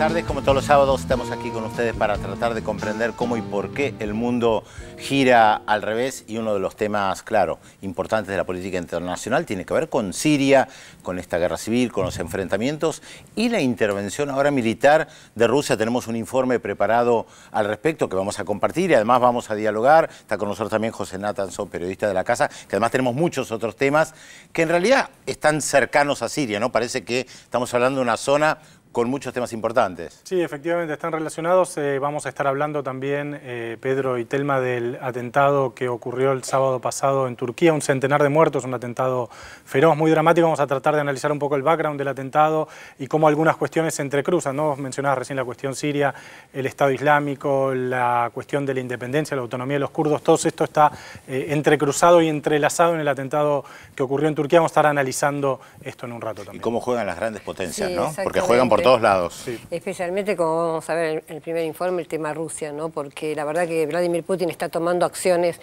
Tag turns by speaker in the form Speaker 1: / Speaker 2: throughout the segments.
Speaker 1: tardes. Como todos los sábados estamos aquí con ustedes para tratar de comprender cómo y por qué el mundo gira al revés, y uno de los temas, claro, importantes de la política internacional tiene que ver con Siria, con esta guerra civil, con los enfrentamientos y la intervención ahora militar de Rusia. Tenemos un informe preparado al respecto que vamos a compartir y además vamos a dialogar. Está con nosotros también José Nathanson, periodista de la casa, que además tenemos muchos otros temas que en realidad están cercanos a Siria, ¿no? Parece que estamos hablando de una zona con muchos temas importantes.
Speaker 2: Sí, efectivamente, están relacionados. Vamos a estar hablando también, Pedro y Telma, del atentado que ocurrió el sábado pasado en Turquía, un centenar de muertos, un atentado feroz, muy dramático. Vamos a tratar de analizar un poco el background del atentado y cómo algunas cuestiones se entrecruzan, ¿no? Mencionabas recién la cuestión siria, el Estado Islámico, la cuestión de la independencia, la autonomía de los kurdos. Todo esto está entrecruzado y entrelazado en el atentado que ocurrió en Turquía. Vamos a estar analizando esto en un rato también.
Speaker 1: Y cómo juegan las grandes potencias,
Speaker 3: Sí,
Speaker 1: ¿no? Porque juegan por todos lados.
Speaker 2: Sí.
Speaker 3: Especialmente, como vamos a ver en el primer informe, el tema Rusia, ¿no? Porque la verdad que Vladimir Putin está tomando acciones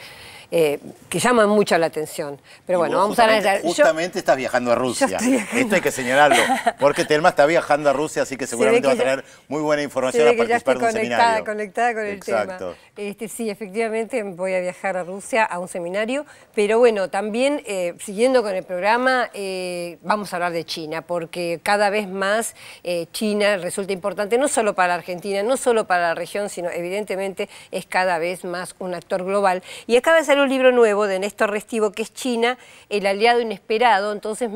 Speaker 3: que llaman mucho la atención. Pero bueno, vamos a analizar.
Speaker 1: Justamente estás viajando a Rusia. Esto hay que señalarlo, porque Telma está viajando a Rusia, así que seguramente va a tener muy buena información a participar de un seminario.
Speaker 3: Conectada con el
Speaker 1: Exacto.
Speaker 3: tema. Sí, efectivamente voy a viajar a Rusia a un seminario, pero bueno, también siguiendo con el programa, vamos a hablar de China, porque cada vez más China resulta importante, no solo para Argentina, no solo para la región, sino evidentemente es cada vez más un actor global. Y acaba de salir un libro nuevo de Néstor Restivo, que es China, el aliado inesperado. Entonces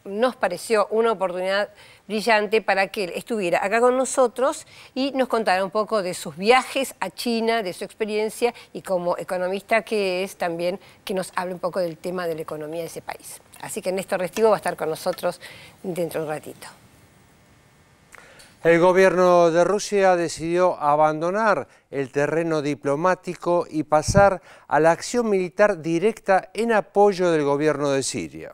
Speaker 3: nos pareció una oportunidad brillante para que él estuviera acá con nosotros y nos contara un poco de sus viajes a China, de su experiencia, y como economista que es también, que nos hable un poco del tema de la economía de ese país. Así que Néstor Restivo va a estar con nosotros dentro de un ratito.
Speaker 4: El gobierno de Rusia decidió abandonar el terreno diplomático y pasar a la acción militar directa en apoyo del gobierno de Siria.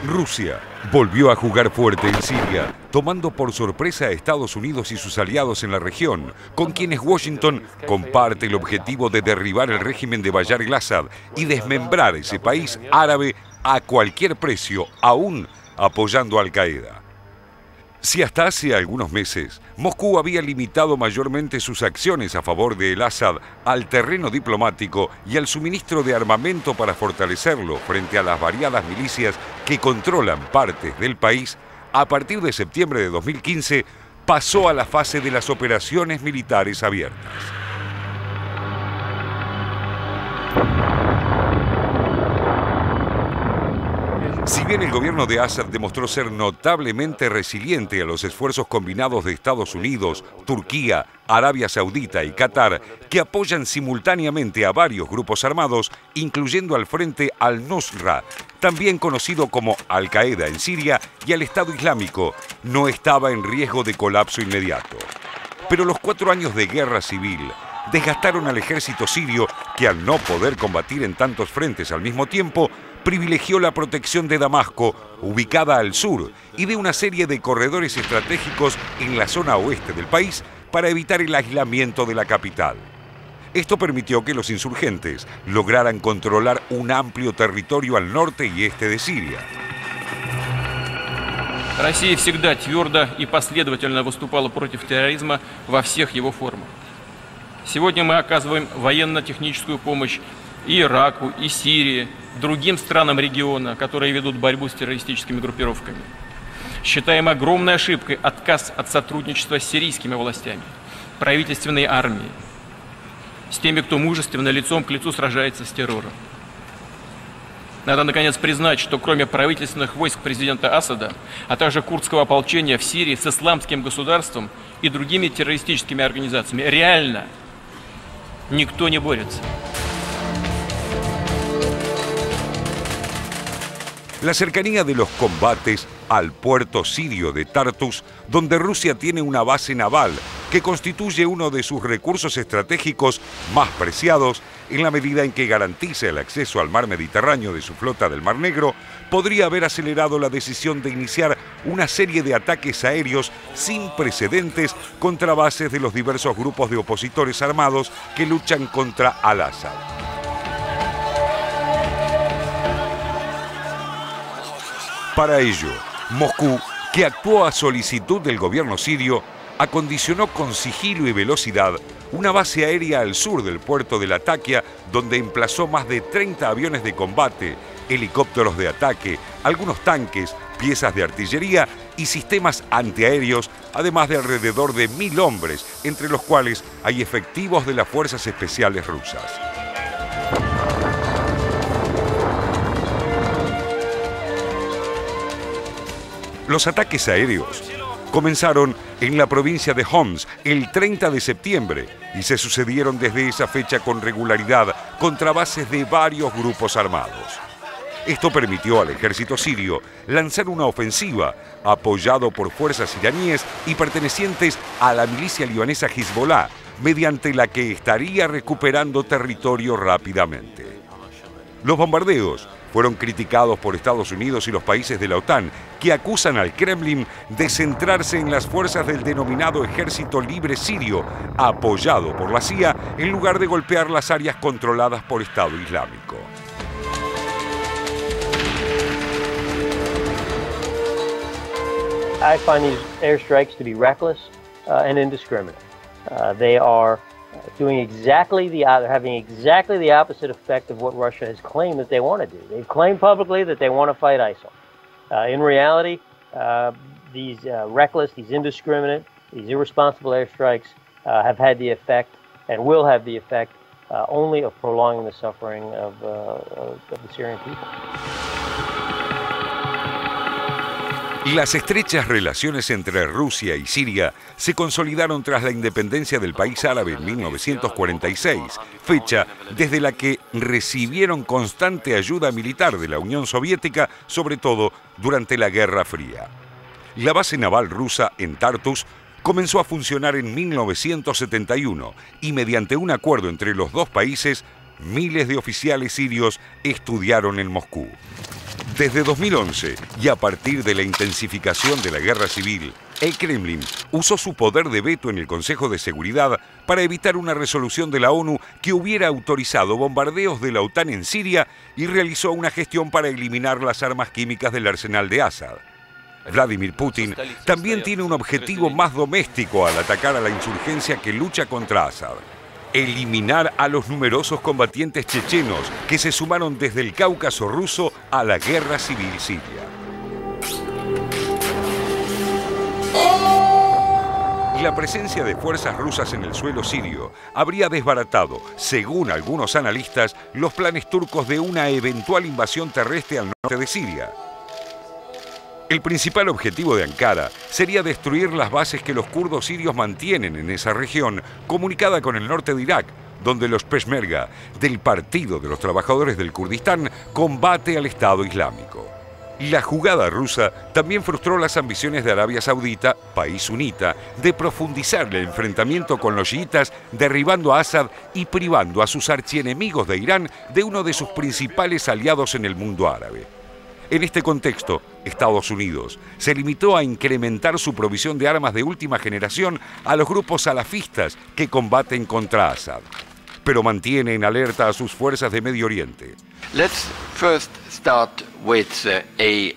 Speaker 5: Rusia volvió a jugar fuerte en Siria, tomando por sorpresa a Estados Unidos y sus aliados en la región, con quienes Washington comparte el objetivo de derribar el régimen de Bashar al-Assad y desmembrar ese país árabe a cualquier precio, aún apoyando a Al-Qaeda. Si hasta hace algunos meses Moscú había limitado mayormente sus acciones a favor de el-Assad al terreno diplomático y al suministro de armamento para fortalecerlo frente a las variadas milicias que controlan partes del país, a partir de septiembre de 2015 pasó a la fase de las operaciones militares abiertas. Si bien el gobierno de Assad demostró ser notablemente resiliente a los esfuerzos combinados de Estados Unidos, Turquía, Arabia Saudita y Qatar, que apoyan simultáneamente a varios grupos armados, incluyendo al Frente al-Nusra, también conocido como Al-Qaeda en Siria, y al Estado Islámico, no estaba en riesgo de colapso inmediato. Pero los 4 años de guerra civil desgastaron al ejército sirio, que al no poder combatir en tantos frentes al mismo tiempo, privilegió la protección de Damasco, ubicada al sur, y de una serie de corredores estratégicos en la zona oeste del país para evitar el aislamiento de la capital. Esto permitió que los insurgentes lograran controlar un amplio territorio al norte y este de Siria.
Speaker 6: Россия всегда твердо и последовательно выступала против терроризма во всех его формах. Сегодня мы оказываем военно-техническую помощь и Ираку, и Сирии, другим странам региона, которые ведут борьбу с террористическими группировками. Считаем огромной ошибкой отказ от сотрудничества с сирийскими властями, правительственной армией, с теми, кто мужественно лицом к лицу сражается с террором. Надо, наконец, признать, что кроме правительственных войск президента Асада, а также курдского ополчения в Сирии с исламским государством и другими террористическими организациями, реально никто не борется.
Speaker 5: La cercanía de los combates al puerto sirio de Tartus, donde Rusia tiene una base naval, que constituye uno de sus recursos estratégicos más preciados en la medida en que garantiza el acceso al mar Mediterráneo de su flota del Mar Negro, podría haber acelerado la decisión de iniciar una serie de ataques aéreos sin precedentes contra bases de los diversos grupos de opositores armados que luchan contra al-Assad. Para ello, Moscú, que actuó a solicitud del gobierno sirio, acondicionó con sigilo y velocidad una base aérea al sur del puerto de Latakia, donde emplazó más de 30 aviones de combate, helicópteros de ataque, algunos tanques, piezas de artillería y sistemas antiaéreos, además de alrededor de 1000 hombres, entre los cuales hay efectivos de las fuerzas especiales rusas. Los ataques aéreos comenzaron en la provincia de Homs el 30 de septiembre y se sucedieron desde esa fecha con regularidad contra bases de varios grupos armados. Esto permitió al ejército sirio lanzar una ofensiva apoyado por fuerzas iraníes y pertenecientes a la milicia libanesa Hezbollah, mediante la que estaría recuperando territorio rápidamente. Los bombardeos fueron criticados por Estados Unidos y los países de la OTAN, que acusan al Kremlin de centrarse en las fuerzas del denominado Ejército Libre Sirio, apoyado por la CIA, en lugar de golpear las áreas controladas por Estado Islámico.
Speaker 7: I find these airstrikes to be reckless and indiscriminate. They are having exactly the opposite effect of what Russia has claimed that they want to do. They've claimed publicly that they want to fight ISIL. In reality, these reckless, these indiscriminate, these irresponsible airstrikes have had the effect and will have the effect only of prolonging the suffering of the Syrian people.
Speaker 5: Las estrechas relaciones entre Rusia y Siria se consolidaron tras la independencia del país árabe en 1946, fecha desde la que recibieron constante ayuda militar de la Unión Soviética, sobre todo durante la Guerra Fría. La base naval rusa en Tartus comenzó a funcionar en 1971 y mediante un acuerdo entre los dos países, miles de oficiales sirios estudiaron en Moscú. Desde 2011, y a partir de la intensificación de la guerra civil, el Kremlin usó su poder de veto en el Consejo de Seguridad para evitar una resolución de la ONU que hubiera autorizado bombardeos de la OTAN en Siria y realizó una gestión para eliminar las armas químicas del arsenal de Assad. Vladimir Putin también tiene un objetivo más doméstico al atacar a la insurgencia que lucha contra Assad: eliminar a los numerosos combatientes chechenos que se sumaron desde el Cáucaso ruso a la guerra civil siria. La presencia de fuerzas rusas en el suelo sirio habría desbaratado, según algunos analistas, los planes turcos de una eventual invasión terrestre al norte de Siria. El principal objetivo de Ankara sería destruir las bases que los kurdos sirios mantienen en esa región, comunicada con el norte de Irak, donde los Peshmerga, del Partido de los Trabajadores del Kurdistán, combate al Estado Islámico. La jugada rusa también frustró las ambiciones de Arabia Saudita, país sunita, de profundizar el enfrentamiento con los chiitas, derribando a Assad y privando a sus archienemigos de Irán de uno de sus principales aliados en el mundo árabe. En este contexto, Estados Unidos se limitó a incrementar su provisión de armas de última generación a los grupos salafistas que combaten contra Assad, pero mantiene en alerta a sus fuerzas de Medio Oriente.
Speaker 8: Let's first start with a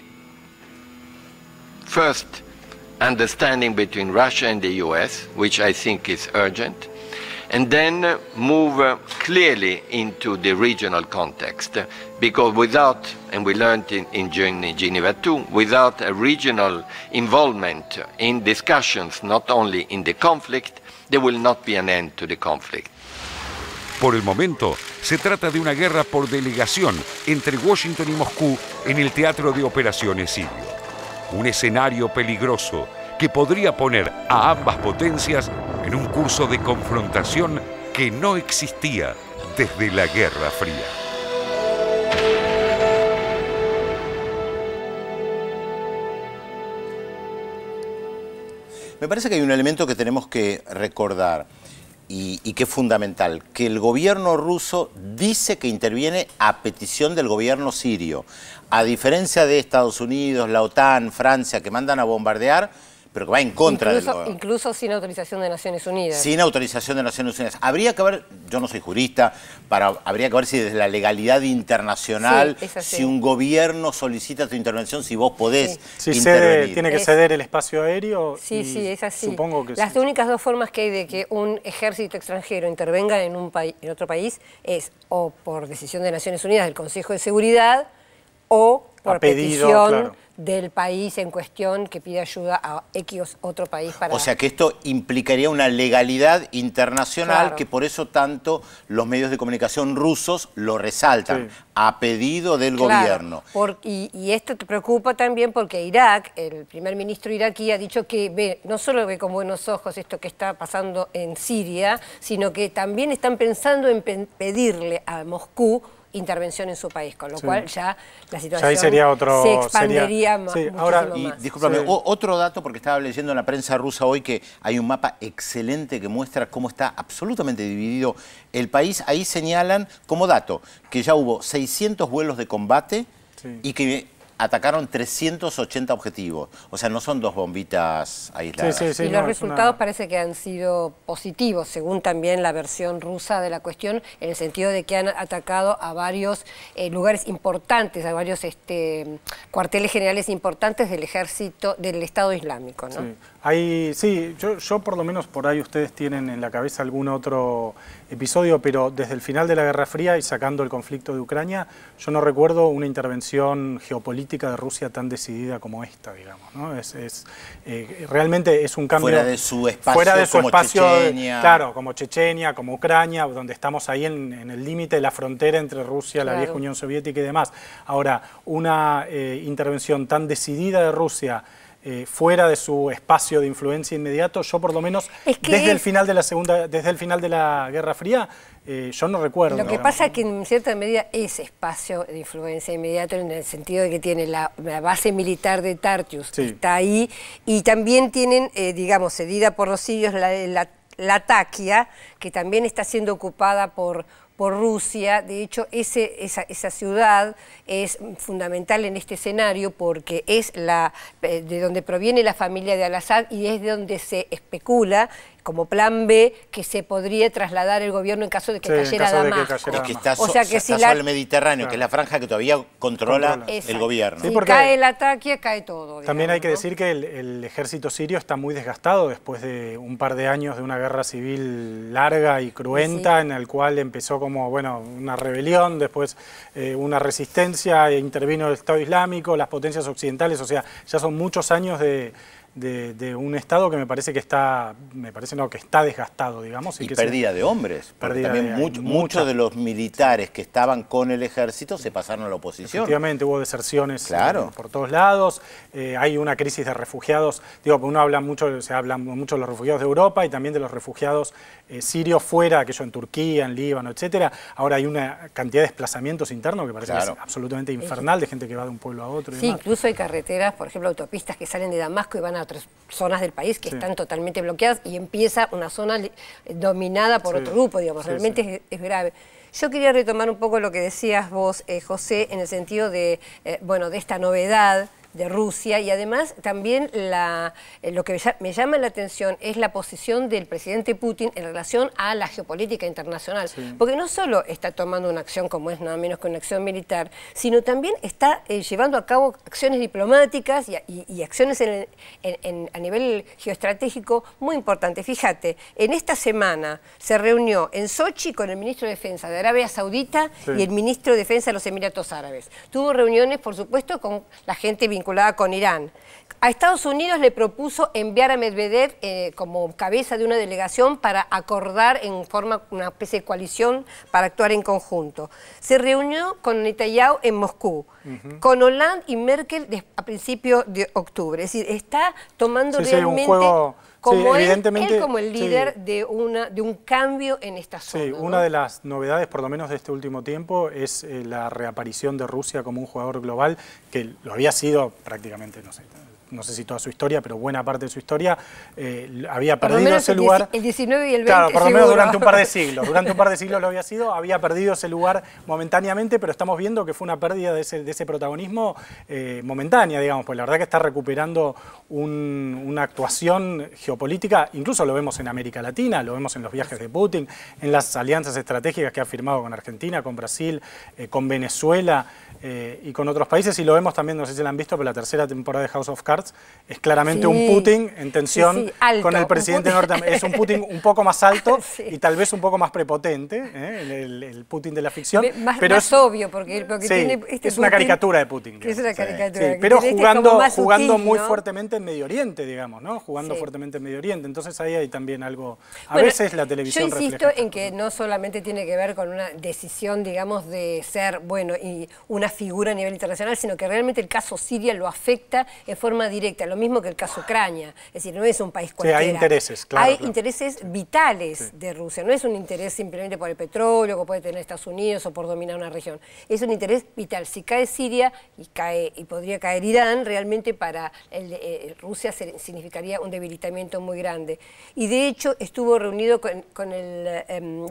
Speaker 8: first understanding between Russia and the US, which I think is urgent, and then move clearly into the regional context, because without, and we learned in Geneva too, without a regional involvement in discussions, not only in the conflict, there will not be an end to the conflict.
Speaker 5: Por el momento, se trata de una guerra por delegación entre Washington y Moscú en el teatro de operaciones sirio. Un escenario peligroso que podría poner a ambas potencias en un curso de confrontación que no existía desde la Guerra Fría.
Speaker 1: Me parece que hay un elemento que tenemos que recordar y que es fundamental, que el gobierno ruso dice que interviene a petición del gobierno sirio. A diferencia de Estados Unidos, la OTAN, Francia, que mandan a bombardear, pero que va en contra del gobierno.
Speaker 3: Incluso sin autorización de Naciones Unidas.
Speaker 1: Sin autorización de Naciones Unidas. Habría que ver, yo no soy jurista, habría que ver si desde la legalidad internacional, si un gobierno solicita tu intervención, si vos podés intervenir.
Speaker 2: ¿Tiene que ceder el espacio aéreo?
Speaker 3: Sí, es así.
Speaker 2: Supongo que
Speaker 3: Las únicas dos formas que hay de que un ejército extranjero intervenga en otro país es o por decisión de Naciones Unidas del Consejo de Seguridad o por petición del país en cuestión que pide ayuda a X otro país para...
Speaker 1: O sea que esto implicaría una legalidad internacional que por eso tanto los medios de comunicación rusos lo resaltan, a pedido del gobierno.
Speaker 3: Y esto te preocupa también porque Irak, el primer ministro iraquí ha dicho que no solo ve con buenos ojos esto que está pasando en Siria, sino que también están pensando en pedirle a Moscú intervención en su país, con lo cual ya la situación se expandería muchísimo más.
Speaker 1: Discúlpame, otro dato, porque estaba leyendo en la prensa rusa hoy que hay un mapa excelente que muestra cómo está absolutamente dividido el país. Ahí señalan como dato que ya hubo 600 vuelos de combate y que atacaron 380 objetivos. O sea, no son dos bombitas aisladas.
Speaker 3: Y los resultados parece que han sido positivos, según también la versión rusa de la cuestión, en el sentido de que han atacado a varios lugares importantes, a varios cuarteles generales importantes del ejército, del Estado Islámico, ¿no?
Speaker 2: Yo por lo menos por ahí ustedes tienen en la cabeza algún otro episodio, pero desde el final de la Guerra Fría y sacando el conflicto de Ucrania, yo no recuerdo una intervención geopolítica de Rusia tan decidida como esta, digamos, ¿no? Realmente es un cambio...
Speaker 1: Fuera de su espacio,
Speaker 2: Chechenia. Claro, como Chechenia, como Ucrania, donde estamos ahí en el límite de la frontera entre Rusia, la vieja Unión Soviética y demás. Ahora, una intervención tan decidida de Rusia fuera de su espacio de influencia inmediato, yo por lo menos desde el final de la Guerra Fría, yo no recuerdo.
Speaker 3: Lo que pasa es que en cierta medida es espacio de influencia inmediato en el sentido de que tiene la base militar de Tartus, que está ahí, y también tienen, digamos, cedida por los sirios la Latakia, que también está siendo ocupada por Rusia. De hecho, esa ciudad es fundamental en este escenario porque es de donde proviene la familia de Al-Assad y es de donde se especula como plan B que se podría trasladar el gobierno en caso de que cayera Damasco.
Speaker 1: Que está sobre el Mediterráneo, que es la franja que todavía controla el gobierno.
Speaker 3: Si cae el ataque, cae todo.
Speaker 2: También hay que decir que el ejército sirio está muy desgastado después de un par de años de una guerra civil larga y cruenta, en el cual empezó como una rebelión, después una resistencia, intervino el Estado Islámico, las potencias occidentales, o sea, ya son muchos años de un Estado que me parece que está desgastado, digamos.
Speaker 1: Y pérdida de hombres, porque también muchos de los militares que estaban con el ejército se pasaron a la oposición.
Speaker 2: Efectivamente, hubo deserciones por todos lados, hay una crisis de refugiados, se habla mucho de los refugiados de Europa y también de los refugiados sirios fuera, aquello en Turquía, en Líbano, etcétera. Ahora hay una cantidad de desplazamientos internos que parece que es absolutamente infernal, de gente que va de un pueblo a otro.
Speaker 3: Sí, incluso hay carreteras, por ejemplo, autopistas que salen de Damasco y van a otras zonas del país que están totalmente bloqueadas y empieza una zona dominada por otro grupo, digamos, realmente es grave. Yo quería retomar un poco lo que decías vos, José, en el sentido de esta novedad de Rusia y además también lo que me llama la atención es la posición del presidente Putin en relación a la geopolítica internacional, porque no solo está tomando una acción como es nada menos que una acción militar, sino también está llevando a cabo acciones diplomáticas y acciones a nivel geoestratégico muy importantes. Fíjate, en esta semana se reunió en Sochi con el ministro de Defensa de Arabia Saudita y el ministro de Defensa de los Emiratos Árabes. Tuvo reuniones, por supuesto, con la gente vinculada con Irán. A Estados Unidos le propuso enviar a Medvedev como cabeza de una delegación para acordar en forma una especie de coalición para actuar en conjunto. Se reunió con Netanyahu en Moscú, con Hollande y Merkel a principios de octubre. Es decir, está tomando realmente un juego, como él como el líder de un cambio en esta zona.
Speaker 2: Sí, una de las novedades, por lo menos de este último tiempo, es la reaparición de Rusia como un jugador global, que lo había sido prácticamente, no sé si toda su historia, pero buena parte de su historia, había perdido ese lugar.
Speaker 3: El 19 y el 20.
Speaker 2: Claro, por lo menos durante un par de siglos. Durante un par de siglos lo había sido, había perdido ese lugar momentáneamente, pero estamos viendo que fue una pérdida de ese protagonismo momentánea, digamos, pues la verdad que está recuperando una actuación geopolítica, incluso lo vemos en América Latina, lo vemos en los viajes de Putin, en las alianzas estratégicas que ha firmado con Argentina, con Brasil, con Venezuela y con otros países, y lo vemos también, no sé si la han visto, pero la tercera temporada de House of Cards es claramente un Putin en tensión con el presidente norteamericano. Es un Putin un poco más alto y tal vez un poco más prepotente, el Putin de la ficción.
Speaker 3: Pero es obvio, porque tiene
Speaker 2: es una caricatura de Putin.
Speaker 3: Es una caricatura.
Speaker 2: Pero jugando sutil, muy fuertemente en Medio Oriente, digamos, ¿no? Jugando fuertemente en Medio Oriente. Entonces ahí hay también algo... A veces la televisión
Speaker 3: refleja. Yo insisto en que no solamente tiene que ver con una decisión, digamos, de ser, bueno, y una figura a nivel internacional, sino que realmente el caso Siria lo afecta en forma directa, lo mismo que el caso Ucrania. Es decir, no es un país cualquiera.
Speaker 2: Hay intereses, claro.
Speaker 3: Hay intereses vitales de Rusia. No es un interés simplemente por el petróleo que puede tener Estados Unidos o por dominar una región. Es un interés vital. Si cae Siria y podría caer Irán, realmente para Rusia significaría un debilitamiento muy grande. Y de hecho estuvo reunido con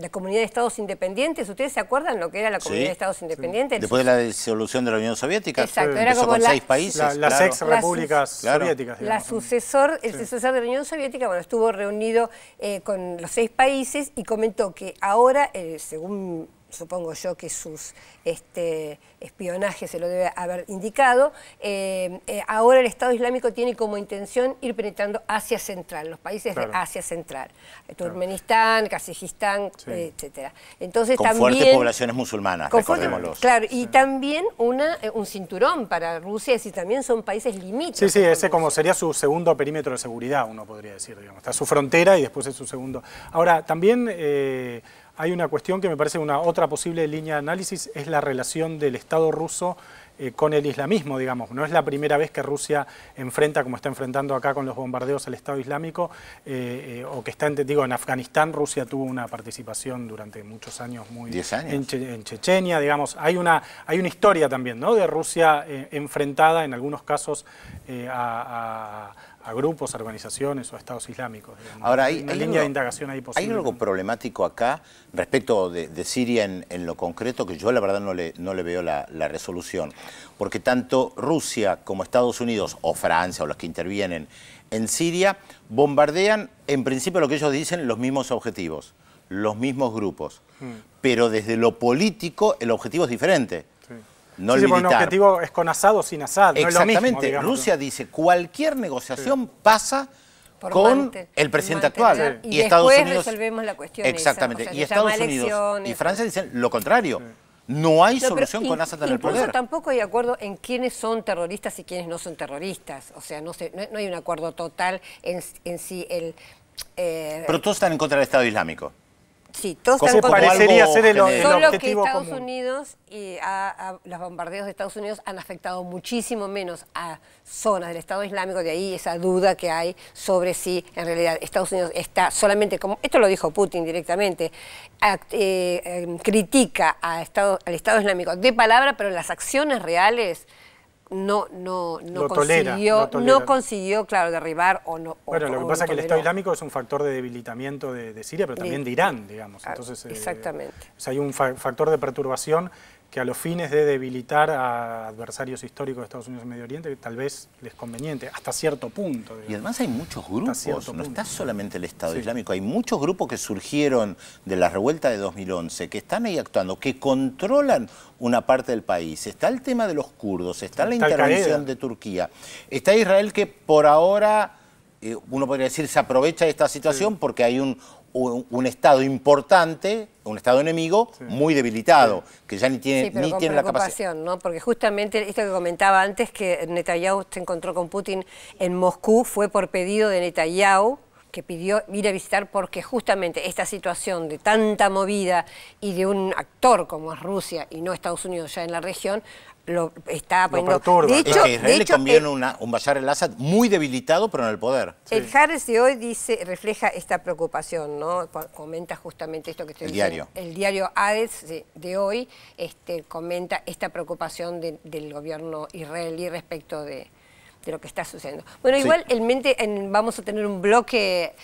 Speaker 3: la Comunidad de Estados Independientes. ¿Ustedes se acuerdan lo que era la Comunidad de Estados Independientes?
Speaker 1: Después de la disolución de la Unión Soviética.
Speaker 3: Exacto, era como
Speaker 1: con 6 países.
Speaker 2: Las ex repúblicas soviéticas.
Speaker 3: El sucesor de la Unión Soviética, bueno, estuvo reunido con los 6 países y comentó que ahora, según supongo yo que sus espionaje se lo debe haber indicado, ahora el Estado Islámico tiene como intención ir penetrando Asia Central, los países de Asia Central, Turkmenistán, Kazajistán, etcétera. Entonces,
Speaker 1: con fuertes poblaciones musulmanas, recordémoslo.
Speaker 3: Claro, y también un cinturón para Rusia, es decir, también son países limítrofes.
Speaker 2: Sí, ese como sería su segundo perímetro de seguridad, uno podría decir, digamos. Está su frontera y después es su segundo. Ahora, también hay una cuestión que me parece una otra posible línea de análisis, es la relación del Estado ruso con el islamismo, digamos. No es la primera vez que Rusia enfrenta, como está enfrentando acá con los bombardeos al Estado Islámico, o que está, en Afganistán. Rusia tuvo una participación durante muchos años muy...
Speaker 1: 10 años.
Speaker 2: En Chechenia, digamos. Hay una historia también, ¿no?, de Rusia enfrentada, en algunos casos, a grupos, a organizaciones o a estados islámicos. Digamos.
Speaker 1: Ahora, hay
Speaker 2: una línea de indagación ahí posible.
Speaker 1: Hay algo problemático acá respecto de Siria en lo concreto, que yo la verdad no le veo la resolución. Porque tanto Rusia como Estados Unidos o Francia o los que intervienen en Siria bombardean, en principio lo que ellos dicen, los mismos objetivos, los mismos grupos. Pero desde lo político el objetivo es diferente. No el militar.
Speaker 2: El objetivo es con Assad o sin Assad.
Speaker 1: Exactamente.
Speaker 2: No es lo mismo,
Speaker 1: Rusia dice cualquier negociación pasa con el presidente actual.
Speaker 3: Y Estados Unidos resolvemos la cuestión.
Speaker 1: Exactamente.
Speaker 3: Esa, o sea,
Speaker 1: y Estados Unidos y Francia dicen lo contrario. No hay solución con Assad en el poder.
Speaker 3: Incluso tampoco hay acuerdo en quiénes son terroristas y quiénes no son terroristas. O sea, no hay un acuerdo total en sí.
Speaker 1: Pero todos están en contra del Estado Islámico.
Speaker 3: Sí, todos están contra.
Speaker 2: Parecería ser el
Speaker 3: Solo
Speaker 2: objetivo
Speaker 3: que Estados
Speaker 2: común.
Speaker 3: Unidos y los bombardeos de Estados Unidos han afectado muchísimo menos a zonas del Estado Islámico, de ahí esa duda que hay sobre si en realidad Estados Unidos está solamente, como esto lo dijo Putin directamente, critica al Estado Islámico de palabra, pero en las acciones reales no consiguió, claro, derribar o no.
Speaker 2: Bueno, lo que pasa es que el Estado Islámico es un factor de debilitamiento de Siria, pero también de Irán, digamos. Entonces,
Speaker 3: exactamente.
Speaker 2: O sea, hay un factor de perturbación que a los fines de debilitar a adversarios históricos de Estados Unidos en Medio Oriente tal vez les conveniente, hasta cierto punto. Digamos.
Speaker 1: Y además hay muchos grupos, no está solamente el Estado Islámico, hay muchos grupos que surgieron de la revuelta de 2011, que están ahí actuando, que controlan una parte del país. Está el tema de los kurdos, está la intervención de Turquía, está Israel, que por ahora, uno podría decir, se aprovecha de esta situación porque hay un Estado importante, un Estado enemigo muy debilitado, que ya ni tiene la capacidad.
Speaker 3: ¿No? Porque justamente esto que comentaba antes, que Netanyahu se encontró con Putin en Moscú, fue por pedido de Netanyahu, que pidió ir a visitar, porque justamente esta situación de tanta movida y de un actor como es Rusia y no Estados Unidos ya en la región, lo está poniendo...
Speaker 1: De hecho, Israel le conviene un Bashar al-Assad muy debilitado, pero en el poder.
Speaker 3: El Haaretz de hoy refleja esta preocupación, ¿no? Comenta justamente esto que estoy diciendo. El diario Haaretz de hoy comenta esta preocupación del gobierno israelí respecto de de lo que está sucediendo. Bueno, igual vamos a tener un bloque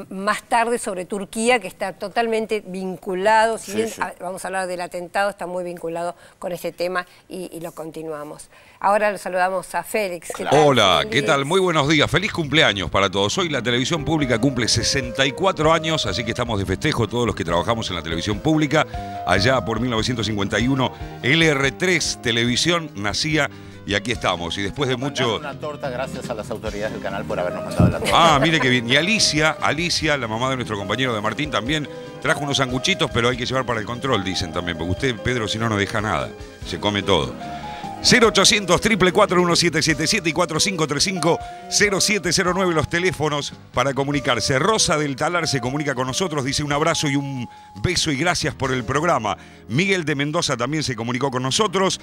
Speaker 3: más tarde sobre Turquía, que está totalmente vinculado, si bien vamos a hablar del atentado, está muy vinculado con este tema y lo continuamos. Ahora lo saludamos a Félix. ¿Qué tal,
Speaker 5: Hola,
Speaker 3: Félix?
Speaker 5: ¿qué tal? Muy buenos días. Feliz cumpleaños para todos. Hoy la televisión pública cumple 64 años, así que estamos de festejo todos los que trabajamos en la televisión pública. Allá por 1951, LR3 Televisión nacía y aquí estamos. Y después de mucho...
Speaker 1: Una torta, gracias a las autoridades del canal por habernos mandado la torta.
Speaker 5: Ah, mire qué bien. Y Alicia, la mamá de nuestro compañero de Martín, también trajo unos sanguchitos, pero hay que llevar para el control, dicen también, porque usted, Pedro, si no, no deja nada. Se come todo. 0800 444 1777 y 4535-0709 los teléfonos para comunicarse. Rosa del Talar se comunica con nosotros, dice un abrazo y un beso y gracias por el programa. Miguel de Mendoza también se comunicó con nosotros.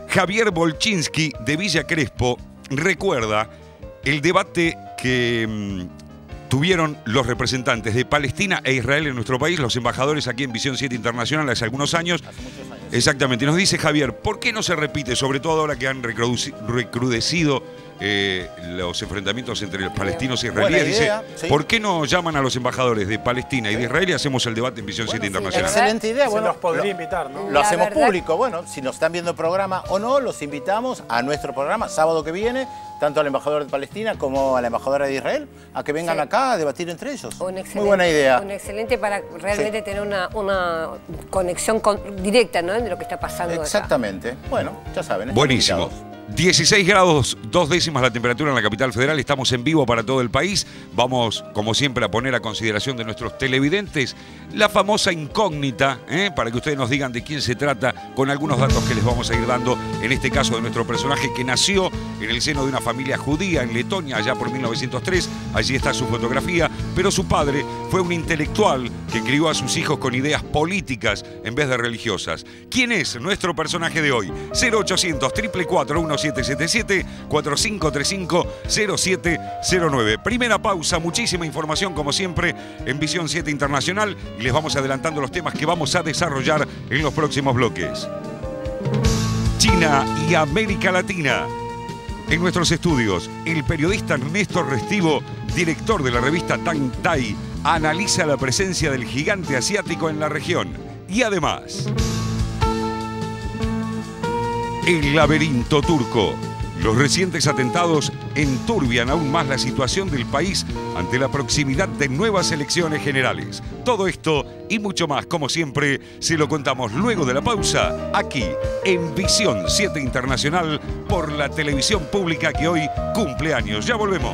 Speaker 5: Javier Bolchinsky de Villa Crespo recuerda el debate que tuvieron los representantes de Palestina e Israel en nuestro país, los embajadores aquí en Visión 7 Internacional hace algunos años.
Speaker 1: Hace muchos años.
Speaker 5: Exactamente. Nos dice Javier, ¿por qué no se repite, sobre todo ahora que han recrudecido los enfrentamientos entre los palestinos e israelíes? Dice, ¿por qué no llaman a los embajadores de Palestina y de Israel y hacemos el debate en Visión 7 Internacional?
Speaker 1: Excelente idea.
Speaker 2: Se los podría invitar, ¿no?
Speaker 1: Lo hacemos público. Bueno, si nos están viendo el programa o no, los invitamos a nuestro programa sábado que viene, tanto al embajador de Palestina como a la embajadora de Israel, a que vengan acá a debatir entre ellos. Muy buena idea.
Speaker 3: Un excelente para realmente tener una conexión directa, ¿no?, de lo que está pasando.
Speaker 1: Exactamente.
Speaker 3: Acá.
Speaker 1: Bueno, ya saben.
Speaker 5: Buenísimo. 16 grados, 2 décimas la temperatura en la capital federal. Estamos en vivo para todo el país. Vamos, como siempre, a poner a consideración de nuestros televidentes la famosa incógnita, para que ustedes nos digan de quién se trata, con algunos datos que les vamos a ir dando, en este caso de nuestro personaje que nació en el seno de una familia judía en Letonia, allá por 1903. Allí está su fotografía, pero su padre fue un intelectual que crió a sus hijos con ideas políticas en vez de religiosas. ¿Quién es nuestro personaje de hoy? 0800 444 1777 4535-0709. Primera pausa, muchísima información como siempre en Visión 7 Internacional y les vamos adelantando los temas que vamos a desarrollar en los próximos bloques. China y América Latina. En nuestros estudios, el periodista Ernesto Restivo, director de la revista Tang Tai, analiza la presencia del gigante asiático en la región. Y además, el laberinto turco. Los recientes atentados enturbian aún más la situación del país ante la proximidad de nuevas elecciones generales. Todo esto y mucho más, como siempre, se lo contamos luego de la pausa, aquí en Visión 7 Internacional por la televisión pública que hoy cumple años. Ya volvemos.